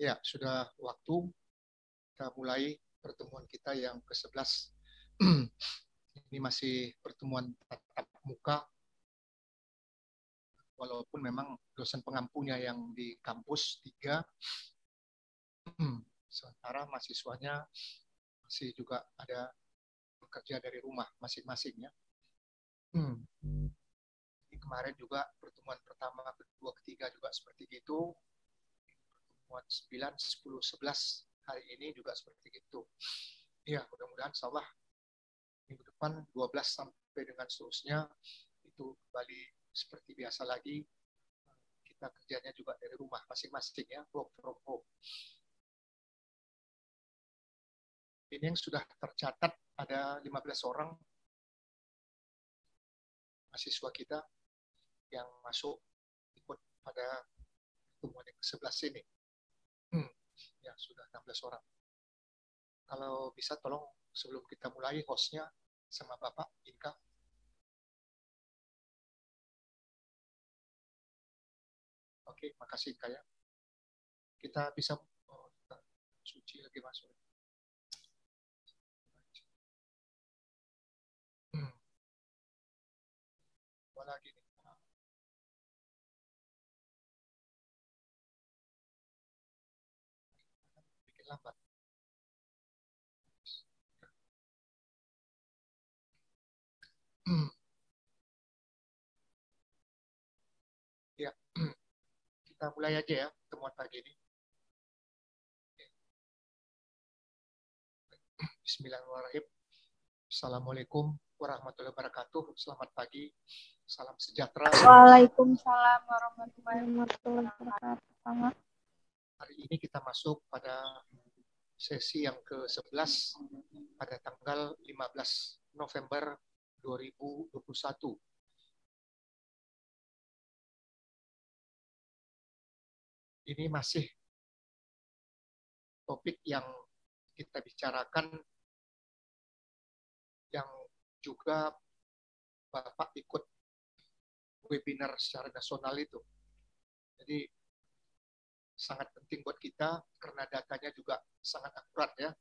Ya, sudah waktu kita mulai pertemuan kita yang ke-11. Ini masih pertemuan tatap muka, walaupun memang dosen pengampunya yang di kampus 3, sementara mahasiswanya masih juga ada bekerja dari rumah masing-masing ya. Jadi kemarin juga pertemuan pertama, kedua, ketiga juga seperti itu. Pertemuan 9, 10, 11 hari ini juga seperti itu. Ya, mudah-mudahan insya Allah minggu depan 12 sampai dengan seterusnya itu kembali seperti biasa lagi. Kita kerjanya juga dari rumah masing-masing ya, work from home. Ini yang sudah tercatat ada 15 orang mahasiswa kita yang masuk ikut pada pertemuan yang ke-11 ini. Ya, sudah 16 orang. Kalau bisa tolong sebelum kita mulai hostnya sama Bapak Inka. Oke, makasih Inka ya. Kita bisa suci lagi masuk. Apa lagi nih? Bikin lambat. Ya, kita mulai aja ya temuan pagi ini. Bismillahirrahmanirrahim. Assalamualaikum warahmatullahi wabarakatuh. Selamat pagi. Salam sejahtera. Waalaikumsalam warahmatullahi wabarakatuh. Hari ini kita masuk pada sesi yang ke-11 pada tanggal 15 November 2021. Ini masih topik yang kita bicarakan yang juga Bapak ikut webinar secara nasional itu. Jadi sangat penting buat kita karena datanya juga sangat akurat ya.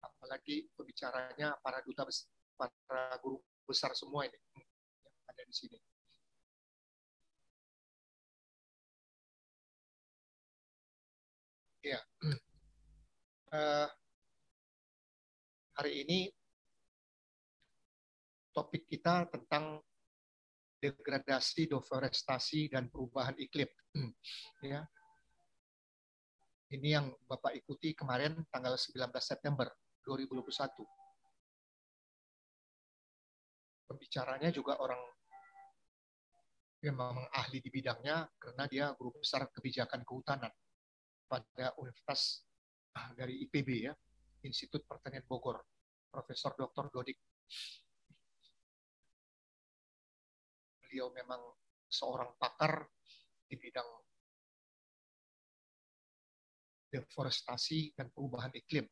Apalagi pembicaranya para duta besar, para guru besar semua ini yang ada di sini. Ya, hari ini topik kita tentang degradasi, deforestasi, dan perubahan iklim. Ya. Ini yang Bapak ikuti kemarin tanggal 19 September 2021. Pembicaranya juga orang yang memang ahli di bidangnya karena dia guru besar kebijakan kehutanan pada Universitas dari IPB ya, Institut Pertanian Bogor, Profesor Dr. Dodik. Beliau memang seorang pakar di bidang deforestasi dan perubahan iklim.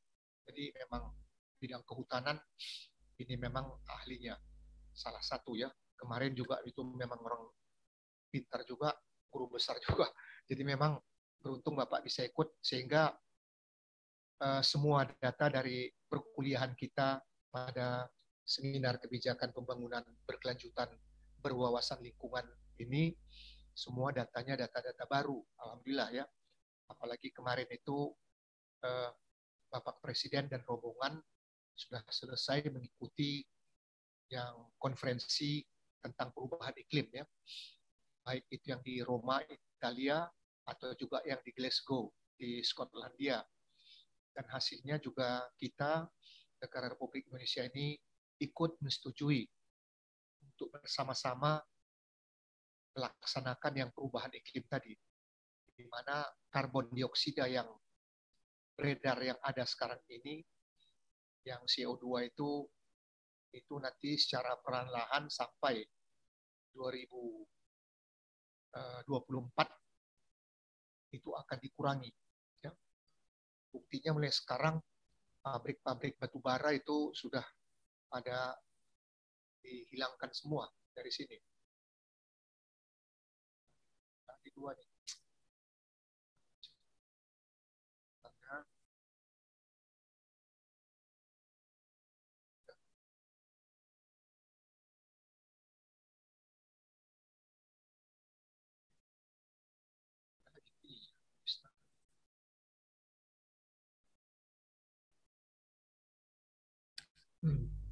Jadi memang bidang kehutanan ini memang ahlinya salah satu ya. Kemarin juga itu memang orang pintar juga, guru besar juga. Jadi memang beruntung Bapak bisa ikut sehingga semua data dari perkuliahan kita pada seminar kebijakan pembangunan berkelanjutan berwawasan lingkungan ini semua datanya data-data baru, alhamdulillah ya. Apalagi kemarin itu Bapak Presiden dan rombongan sudah selesai mengikuti yang konferensi tentang perubahan iklim ya, baik itu yang di Roma, Italia, atau juga yang di Glasgow di Skotlandia. Dan hasilnya juga kita, negara Republik Indonesia ini ikut menyetujui untuk bersama-sama melaksanakan yang perubahan iklim tadi, di mana karbon dioksida yang beredar yang ada sekarang ini, yang CO2 itu nanti secara perlahan sampai 2024 itu akan dikurangi. Ya. Buktinya mulai sekarang pabrik-pabrik batu bara itu sudah ada dihilangkan semua dari sini. Nah, di dua nih.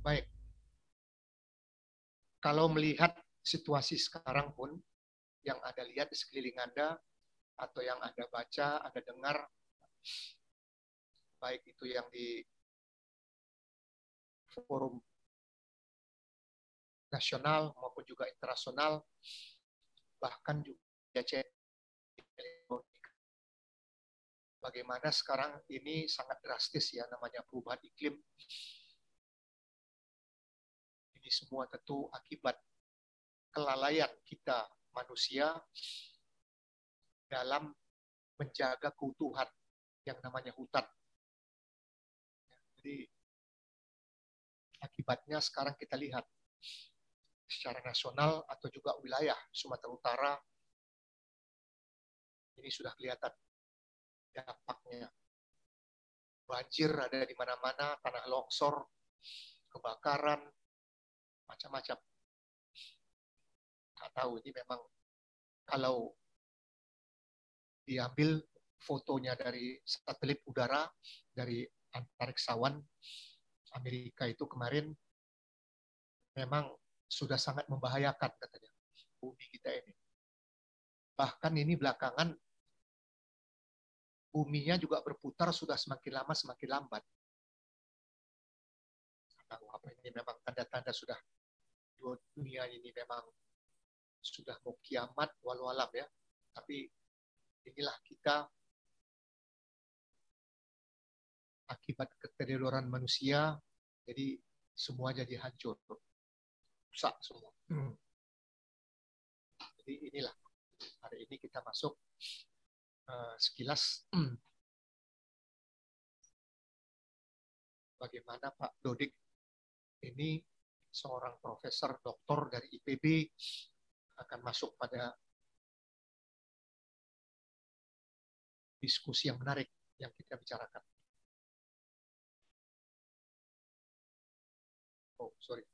Baik. Kalau melihat situasi sekarang pun, yang Anda lihat di sekeliling Anda, atau yang Anda baca, Anda dengar, baik itu yang di forum nasional maupun juga internasional, bahkan juga elektronik. Bagaimana sekarang ini sangat drastis ya, namanya perubahan iklim. Ini semua tentu akibat kelalaian kita manusia dalam menjaga keutuhan yang namanya hutan. Jadi akibatnya sekarang kita lihat secara nasional atau juga wilayah Sumatera Utara ini sudah kelihatan dampaknya. Banjir ada di mana-mana, tanah longsor, kebakaran, macam-macam. Nggak tahu, ini memang kalau diambil fotonya dari satelit udara, dari antariksawan Amerika itu kemarin, memang sudah sangat membahayakan katanya bumi kita ini. Bahkan ini belakangan buminya juga berputar sudah semakin lama semakin lambat. Tahu apa ini memang tanda-tanda sudah dunia ini memang sudah mau kiamat walau alam ya. Tapi inilah kita akibat keterdoran manusia, jadi semua jadi hancur, rusak semua. Jadi inilah hari ini kita masuk sekilas bagaimana Pak Dodik ini seorang profesor doktor dari IPB akan masuk pada diskusi yang menarik yang kita bicarakan. Oh, sorry.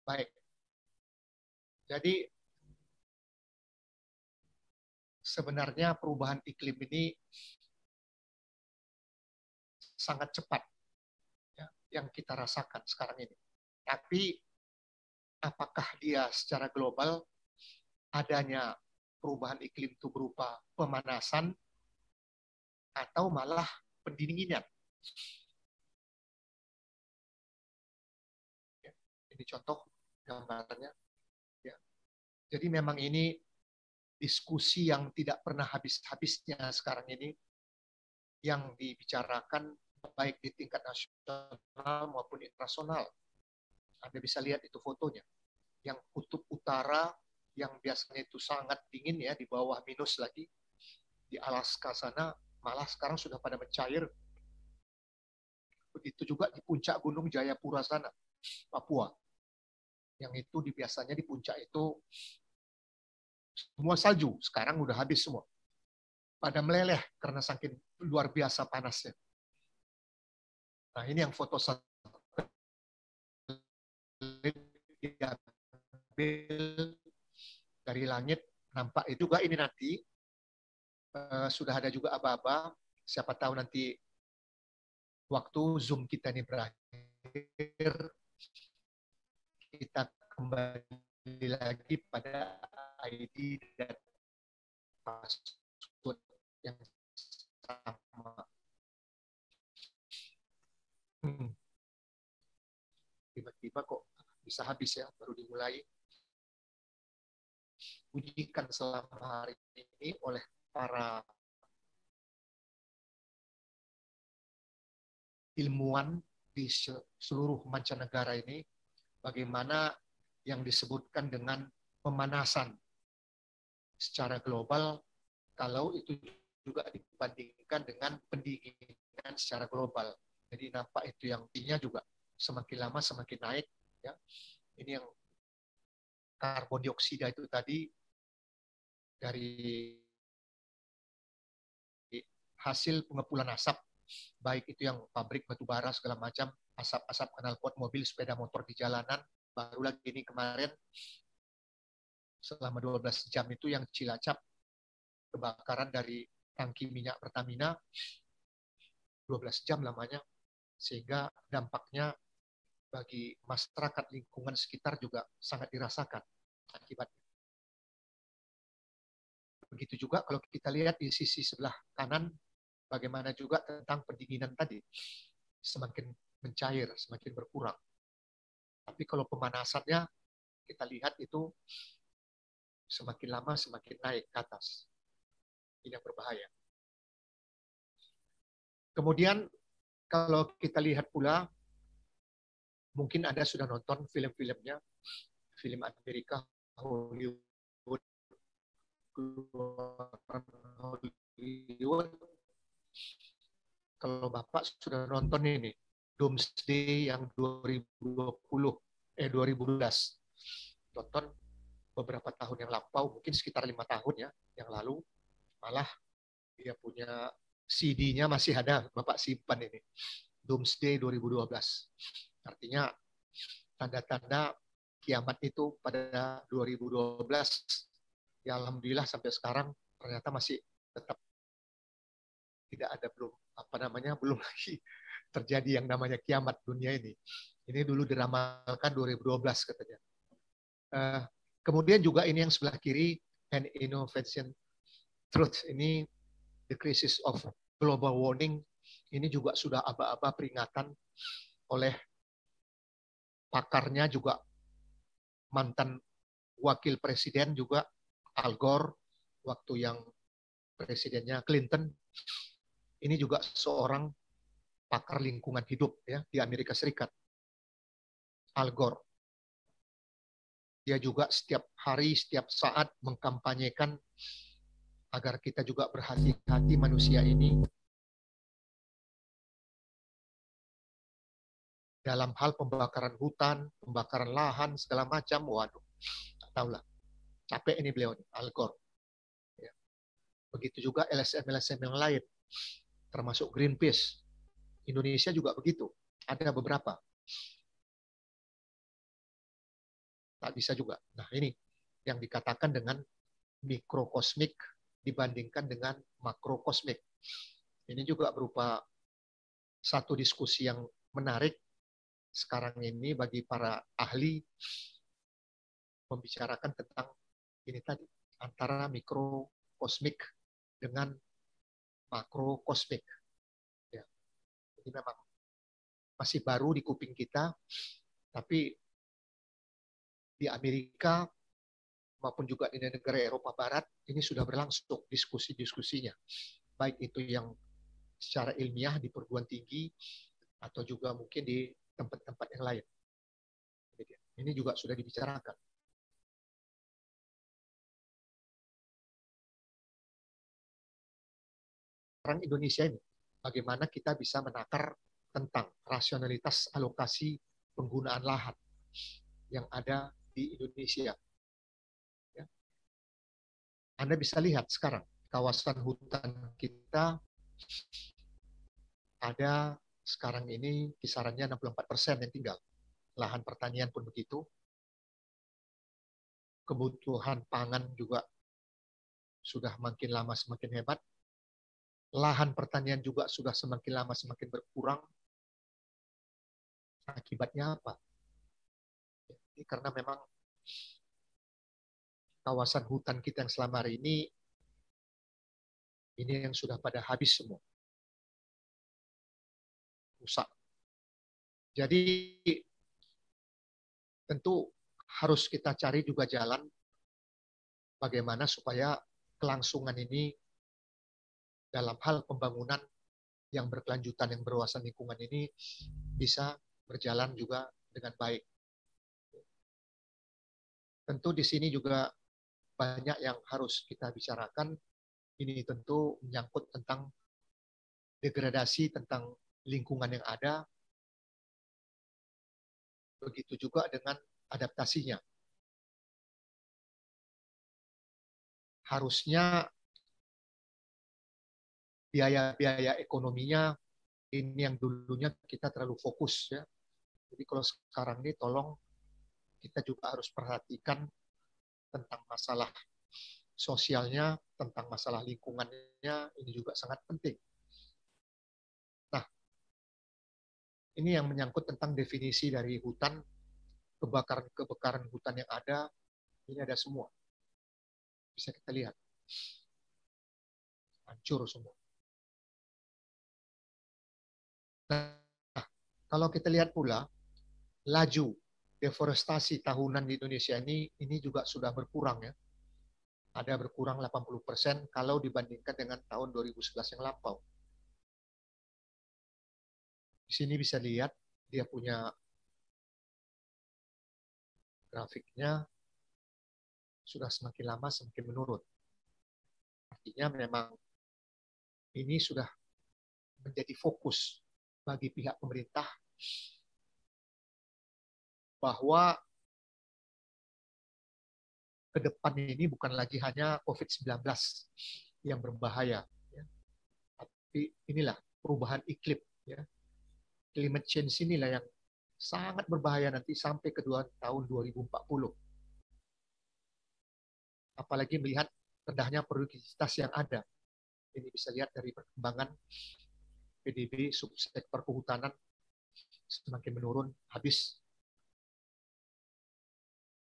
Baik. Jadi sebenarnya perubahan iklim ini sangat cepat ya, yang kita rasakan sekarang ini. Tapi apakah dia secara global adanya perubahan iklim itu berupa pemanasan atau malah pendinginan? Ya, ini contoh gambarannya. Ya. Jadi memang ini diskusi yang tidak pernah habis-habisnya sekarang ini yang dibicarakan baik di tingkat nasional maupun internasional. Anda bisa lihat itu fotonya. Yang kutub utara yang biasanya itu sangat dingin ya, di bawah minus lagi, di Alaska sana malah sekarang sudah pada mencair. Begitu juga di puncak Gunung Jayapura sana, Papua. Yang itu biasanya di puncak itu semua salju, sekarang udah habis semua. Pada meleleh karena saking luar biasa panasnya. Nah, ini yang foto satelit diambil dari langit, nampak itu juga ini nanti sudah ada juga aba-aba, siapa tahu nanti waktu Zoom kita ini berakhir, kita kembali lagi pada ID dan password yang sama. Tiba-tiba kok bisa habis ya, baru dimulai. Ujikan selama hari ini oleh para ilmuwan di seluruh mancanegara ini, bagaimana yang disebutkan dengan pemanasan secara global, kalau itu juga dibandingkan dengan pendinginan secara global. Jadi nampak itu yang tingginya juga semakin lama semakin naik. Ya. Ini yang karbon dioksida itu tadi dari hasil pengepulan asap, baik itu yang pabrik batubara segala macam, asap-asap knalpot mobil, sepeda motor di jalanan. Baru lagi ini kemarin selama 12 jam itu yang Cilacap, kebakaran dari tangki minyak Pertamina, 12 jam lamanya, sehingga dampaknya bagi masyarakat lingkungan sekitar juga sangat dirasakan akibatnya. Begitu juga kalau kita lihat di sisi sebelah kanan, bagaimana juga tentang pendinginan tadi, semakin mencair, semakin berkurang. Tapi kalau pemanasannya, kita lihat itu semakin lama semakin naik ke atas. Ini yang berbahaya. Kemudian kalau kita lihat pula, mungkin Anda sudah nonton film-filmnya, film Amerika, Hollywood, kalau Bapak sudah nonton ini, Doomsday yang 2012, tonton beberapa tahun yang lampau, mungkin sekitar 5 tahun ya, yang lalu, malah dia punya CD-nya masih ada, Bapak simpan ini, Doomsday 2012. Artinya tanda-tanda kiamat itu pada 2012. Ya alhamdulillah sampai sekarang ternyata masih tetap tidak ada, belum lagi terjadi yang namanya kiamat dunia ini. Ini dulu diramalkan 2012 katanya. Kemudian juga ini yang sebelah kiri, and innovation truth, ini the crisis of global warming, ini juga sudah aba-aba peringatan oleh pakarnya juga, mantan wakil presiden juga, Al Gore, waktu yang presidennya Clinton, ini juga seorang pakar lingkungan hidup ya di Amerika Serikat, Al Gore. Dia juga setiap hari, setiap saat mengkampanyekan agar kita juga berhati-hati manusia ini dalam hal pembakaran hutan, pembakaran lahan, segala macam. Waduh, tak tahulah. Capek ini beliau, Al Gore. Ya. Begitu juga LSM-LSM yang lain, termasuk Greenpeace. Indonesia juga begitu. Ada beberapa. Tak bisa juga. Nah ini yang dikatakan dengan mikrokosmik dibandingkan dengan makrokosmik. Ini juga berupa satu diskusi yang menarik sekarang ini bagi para ahli membicarakan tentang ini tadi, antara mikrokosmik dengan makrokosmik. Ya. Ini memang masih baru di kuping kita, tapi di Amerika maupun juga di negara Eropa Barat ini sudah berlangsung diskusi-diskusinya, baik itu yang secara ilmiah di perguruan tinggi atau juga mungkin di tempat-tempat yang lain. Ini juga sudah dibicarakan. Orang Indonesia ini, bagaimana kita bisa menakar tentang rasionalitas alokasi penggunaan lahan yang ada di Indonesia. Ya. Anda bisa lihat sekarang, kawasan hutan kita ada sekarang ini kisarannya 64% yang tinggal. Lahan pertanian pun begitu. Kebutuhan pangan juga sudah makin lama semakin hebat. Lahan pertanian juga sudah semakin lama semakin berkurang. Akibatnya apa? Ini karena memang kawasan hutan kita yang selama ini yang sudah pada habis semua. Rusak. Jadi tentu harus kita cari juga jalan bagaimana supaya kelangsungan ini dalam hal pembangunan yang berkelanjutan, yang berwawasan lingkungan ini bisa berjalan juga dengan baik. Tentu di sini juga banyak yang harus kita bicarakan. Ini tentu menyangkut tentang degradasi, tentang lingkungan yang ada, begitu juga dengan adaptasinya. Harusnya biaya-biaya ekonominya ini yang dulunya kita terlalu fokus ya. Jadi kalau sekarang ini tolong kita juga harus perhatikan tentang masalah sosialnya, tentang masalah lingkungannya, ini juga sangat penting. Nah, Ini yang menyangkut tentang definisi dari hutan, kebakaran hutan yang ada, ini ada semua. Bisa kita lihat. Hancur semua. Nah, kalau kita lihat pula, laju deforestasi tahunan di Indonesia ini juga sudah berkurang ya. Ada berkurang 80% kalau dibandingkan dengan tahun 2011 yang lampau. Di sini bisa lihat dia punya grafiknya sudah semakin lama semakin menurun. Artinya memang ini sudah menjadi fokus bagi pihak pemerintah bahwa ke depan ini bukan lagi hanya COVID-19 yang berbahaya, ya. Tapi inilah perubahan iklim. Ya. Climate change inilah yang sangat berbahaya nanti sampai ke tahun 2040. Apalagi melihat rendahnya produktivitas yang ada. Ini bisa lihat dari perkembangan PDB subsektor kehutanan semakin menurun, habis.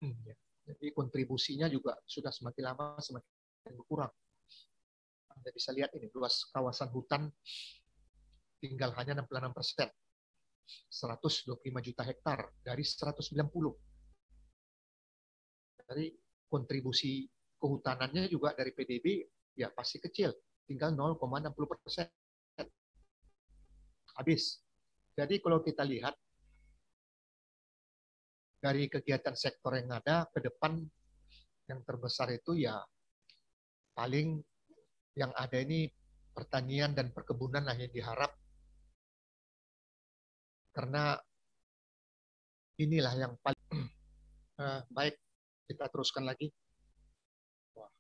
Ya. Jadi kontribusinya juga sudah semakin lama semakin berkurang. Anda bisa lihat ini, luas kawasan hutan tinggal hanya 66%. 125 juta hektar dari 190. Dari kontribusi kehutanannya juga dari PDB ya pasti kecil, tinggal 0,60%. Habis. Jadi kalau kita lihat dari kegiatan sektor yang ada ke depan, yang terbesar itu ya paling yang ada ini pertanian dan perkebunan lah yang diharap, karena inilah yang paling baik. Kita teruskan lagi. Wah,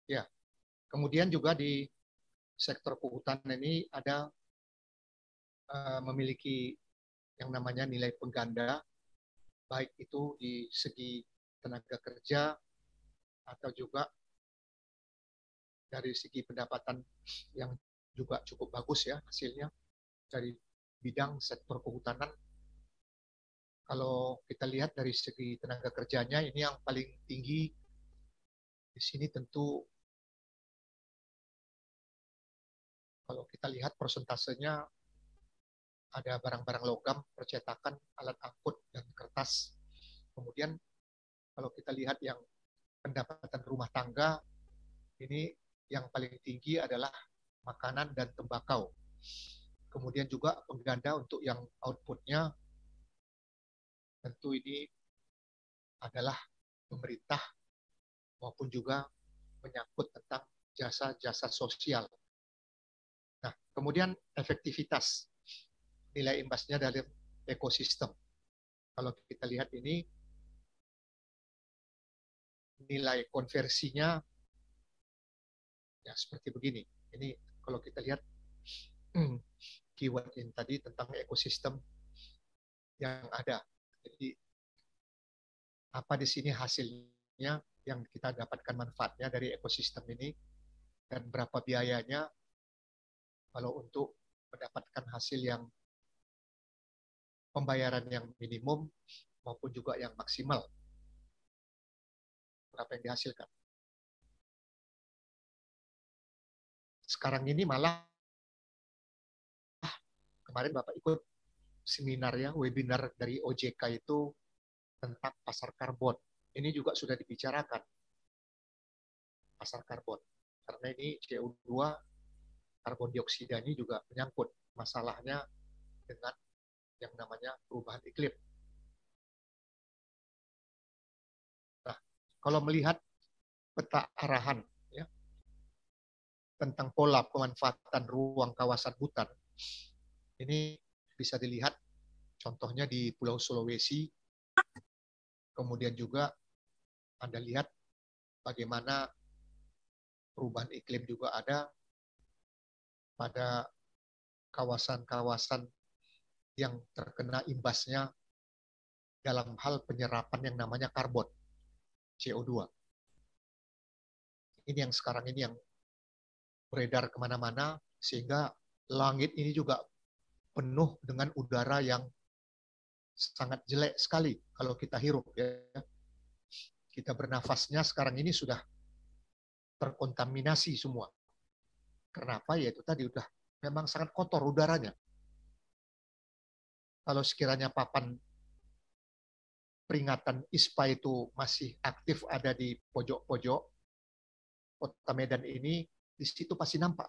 Ya, kemudian juga di sektor kehutanan ini ada memiliki yang namanya nilai pengganda, baik itu di segi tenaga kerja atau juga dari segi pendapatan yang juga cukup bagus ya hasilnya dari bidang sektor kehutanan. Kalau kita lihat dari segi tenaga kerjanya, ini yang paling tinggi di sini tentu kalau kita lihat persentasenya ada barang-barang logam, percetakan, alat angkut, dan kertas. Kemudian kalau kita lihat yang pendapatan rumah tangga, ini yang paling tinggi adalah makanan dan tembakau. Kemudian juga pengganda untuk yang outputnya, tentu ini adalah pemerintah maupun juga menyangkut tentang jasa-jasa sosial. Nah, kemudian efektivitas, nilai imbasnya dari ekosistem. Kalau kita lihat ini, nilai konversinya ya seperti begini. Ini kalau kita lihat keyword ini tadi tentang ekosistem yang ada. Jadi apa di sini hasilnya yang kita dapatkan manfaatnya dari ekosistem ini dan berapa biayanya kalau untuk mendapatkan hasil yang pembayaran yang minimum maupun juga yang maksimal. Berapa yang dihasilkan. Sekarang ini malah kemarin Bapak ikut seminar ya, webinar dari OJK itu tentang pasar karbon. Ini juga sudah dibicarakan pasar karbon. Karena ini CO2, karbon dioksida ini juga menyangkut masalahnya dengan yang namanya perubahan iklim. Nah, kalau melihat peta arahan ya, tentang pola pemanfaatan ruang kawasan hutan, ini bisa dilihat contohnya di Pulau Sulawesi, kemudian juga Anda lihat bagaimana perubahan iklim juga ada pada kawasan-kawasan yang terkena imbasnya dalam hal penyerapan yang namanya karbon, CO2. Ini yang sekarang ini yang beredar kemana-mana, sehingga langit ini juga penuh dengan udara yang sangat jelek sekali kalau kita hirup. Ya. Kita bernafasnya sekarang ini sudah terkontaminasi semua. Kenapa? Ya itu tadi udah memang sangat kotor udaranya. Kalau sekiranya papan peringatan ISPA itu masih aktif ada di pojok-pojok Kota Medan ini, di situ pasti nampak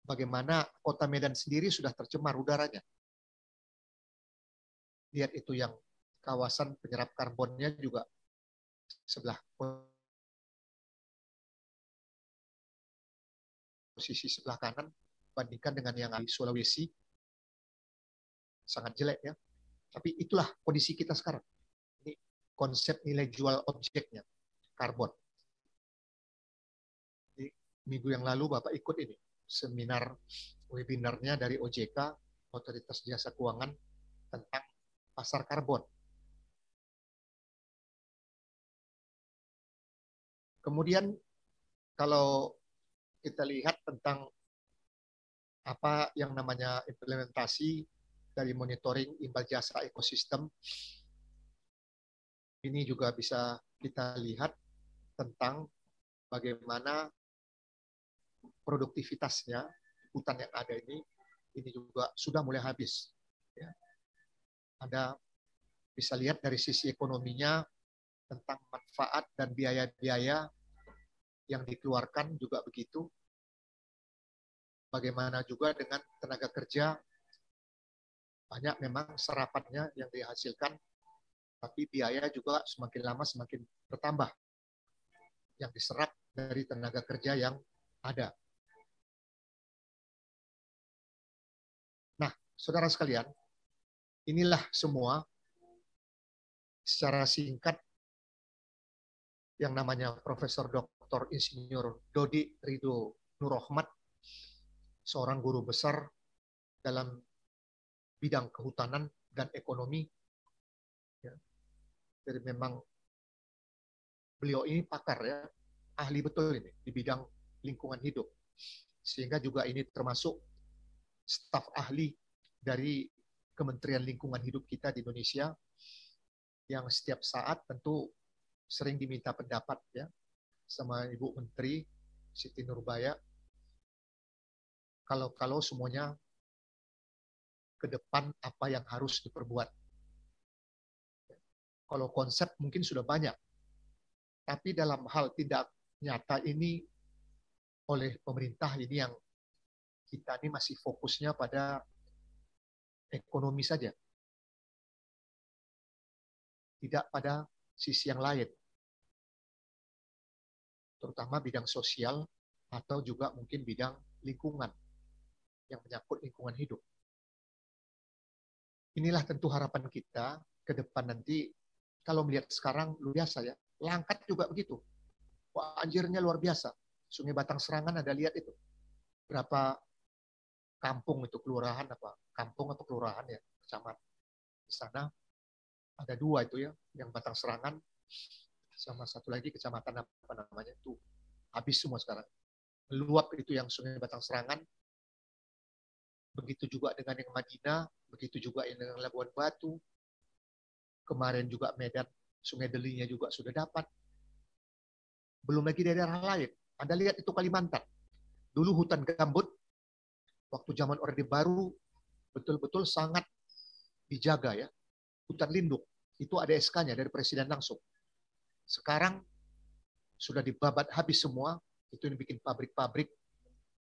bagaimana Kota Medan sendiri sudah tercemar udaranya. Lihat itu yang kawasan penyerap karbonnya juga sebelah posisi sebelah kanan bandingkan dengan yang di Sulawesi, sangat jelek ya. Tapi itulah kondisi kita sekarang. Ini konsep nilai jual objeknya, karbon. Di minggu yang lalu Bapak ikut ini, seminar webinarnya dari OJK, Otoritas Jasa Keuangan, tentang pasar karbon. Kemudian kalau kita lihat tentang apa yang namanya implementasi dari monitoring imbal jasa ekosistem, ini juga bisa kita lihat tentang bagaimana produktivitasnya hutan yang ada ini juga sudah mulai habis. Ya. Anda bisa lihat dari sisi ekonominya tentang manfaat dan biaya-biaya yang dikeluarkan juga begitu. Bagaimana juga dengan tenaga kerja, banyak memang serapannya yang dihasilkan, tapi biaya juga semakin lama semakin bertambah yang diserap dari tenaga kerja yang ada. Nah, saudara sekalian, inilah semua secara singkat yang namanya Profesor Dr. Insinyur Dodi Ridho Nurrohmat, seorang guru besar dalam bidang kehutanan dan ekonomi. Ya. Jadi memang beliau ini pakar ya, ahli betul ini di bidang lingkungan hidup. Sehingga juga ini termasuk staf ahli dari Kementerian Lingkungan Hidup kita di Indonesia yang setiap saat tentu sering diminta pendapat ya sama Ibu Menteri Siti Nurbaya. Kalau semuanya ke depan apa yang harus diperbuat. Kalau konsep mungkin sudah banyak, tapi dalam hal tindak nyata ini oleh pemerintah ini yang kita ini masih fokusnya pada ekonomi saja, tidak pada sisi yang lain, terutama bidang sosial atau juga mungkin bidang lingkungan yang menyangkut lingkungan hidup. Inilah tentu harapan kita ke depan nanti. Kalau melihat sekarang luar biasa ya, Langkat juga begitu. Wah, anjirnya luar biasa. Sungai Batang Serangan ada lihat itu. Berapa kampung itu, kelurahan apa? Kampung atau kelurahan ya, kecamatan. Di sana ada dua itu ya, yang Batang Serangan sama satu lagi kecamatan apa namanya itu. Habis semua sekarang. Meluap itu yang Sungai Batang Serangan. Begitu juga dengan yang Madinah, begitu juga yang dengan Labuan Batu. Kemarin juga Medan, Sungai Delinya juga sudah dapat. Belum lagi daerah lain. Anda lihat itu Kalimantan. Dulu hutan gambut, waktu zaman Orde Baru, betul-betul sangat dijaga ya. Hutan lindung. Itu ada SK-nya dari Presiden langsung. Sekarang sudah dibabat habis semua. Itu yang bikin pabrik-pabrik,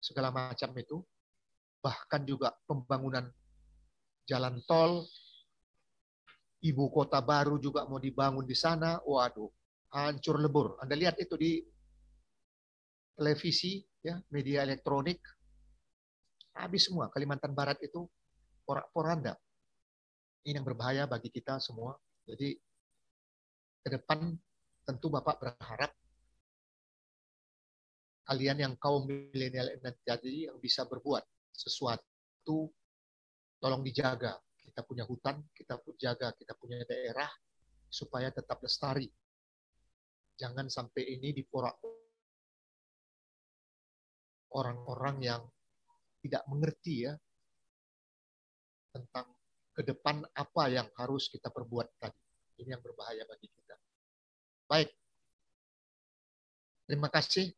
segala macam itu. Bahkan juga pembangunan jalan tol, ibu kota baru juga mau dibangun di sana. Waduh, hancur lebur. Anda lihat itu di televisi, ya, media elektronik, habis semua. Kalimantan Barat itu porak-poranda. Ini yang berbahaya bagi kita semua. Jadi ke depan tentu Bapak berharap kalian yang kaum milenial jadi yang bisa berbuat sesuatu, tolong dijaga kita punya hutan, kita pun jaga, kita punya daerah supaya tetap lestari. Jangan sampai ini diporak orang-orang yang tidak mengerti ya tentang ke depan apa yang harus kita perbuat tadi. Ini yang berbahaya bagi kita. Baik. Terima kasih.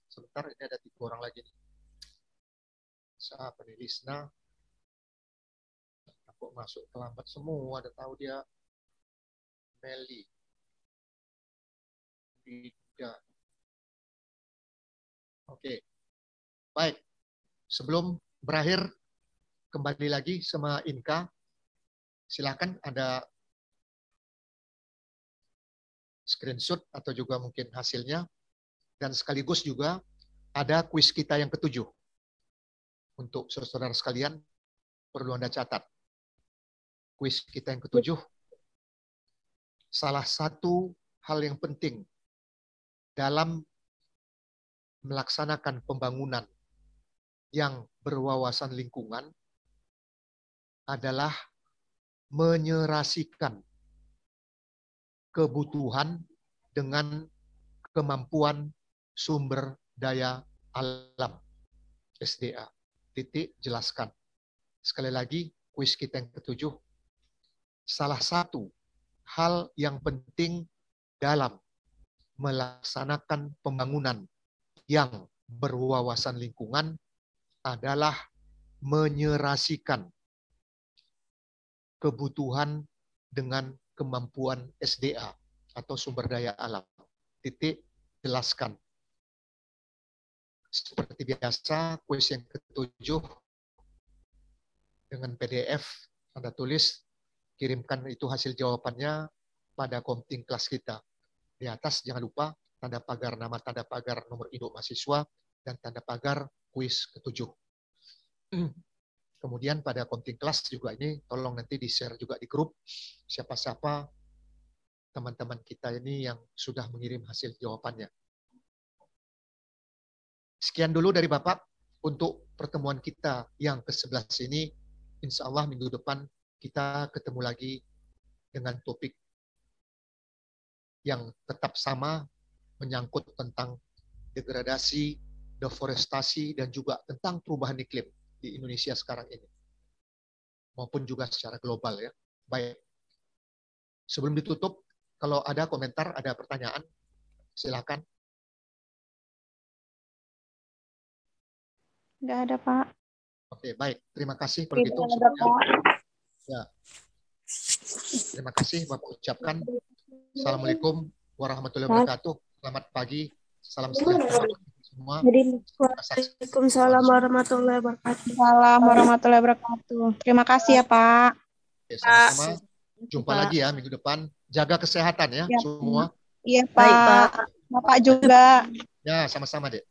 Sebentar, ini ada 3 orang lagi nih. Siapa nih? Lisna. Kok masuk terlambat semua, ada tahu dia. Meli. Tidak. Oke. Baik. Sebelum berakhir, kembali lagi sama Inka. Silakan ada screenshot atau juga mungkin hasilnya. Dan sekaligus juga ada kuis kita yang ke-7. Untuk saudara sekalian, perlu Anda catat. Kuis kita yang ke-7, salah satu hal yang penting dalam melaksanakan pembangunan yang berwawasan lingkungan adalah menyerasikan kebutuhan dengan kemampuan sumber daya alam. SDA. Titik, jelaskan. Sekali lagi, kuis kita yang ke-7, salah satu hal yang penting dalam melaksanakan pembangunan yang berwawasan lingkungan adalah menyerasikan kebutuhan dengan kemampuan SDA atau sumber daya alam. Titik, jelaskan. Seperti biasa, kuis yang ke-7 dengan PDF, Anda tulis, kirimkan itu hasil jawabannya pada komting kelas kita. Di atas jangan lupa tanda pagar nama, tanda pagar nomor induk mahasiswa, dan tanda pagar kuis ke-7. Kemudian pada komting kelas juga ini tolong nanti di-share juga di grup siapa-siapa teman-teman kita ini yang sudah mengirim hasil jawabannya. Sekian dulu dari Bapak untuk pertemuan kita yang ke-11 ini. Insya Allah minggu depan kita ketemu lagi dengan topik yang tetap sama, menyangkut tentang degradasi, deforestasi, dan juga tentang perubahan iklim di Indonesia sekarang ini. Maupun juga secara global ya. Baik. Sebelum ditutup, kalau ada komentar, ada pertanyaan, silakan. Nggak ada, Pak. Oke, baik. Terima kasih kalau gitu. Ya. Terima kasih Bapak ucapkan. Assalamualaikum warahmatullahi wabarakatuh. Selamat pagi. Salam sejahtera semua. Waalaikumsalam warahmatullahi wabarakatuh. Salam warahmatullahi wabarakatuh. Terima kasih ya, Pak. Oke, sama-sama. Jumpa lagi ya minggu depan. Jaga kesehatan ya, semua. Iya, Pak. Bapak juga. Ya, sama-sama, Dek.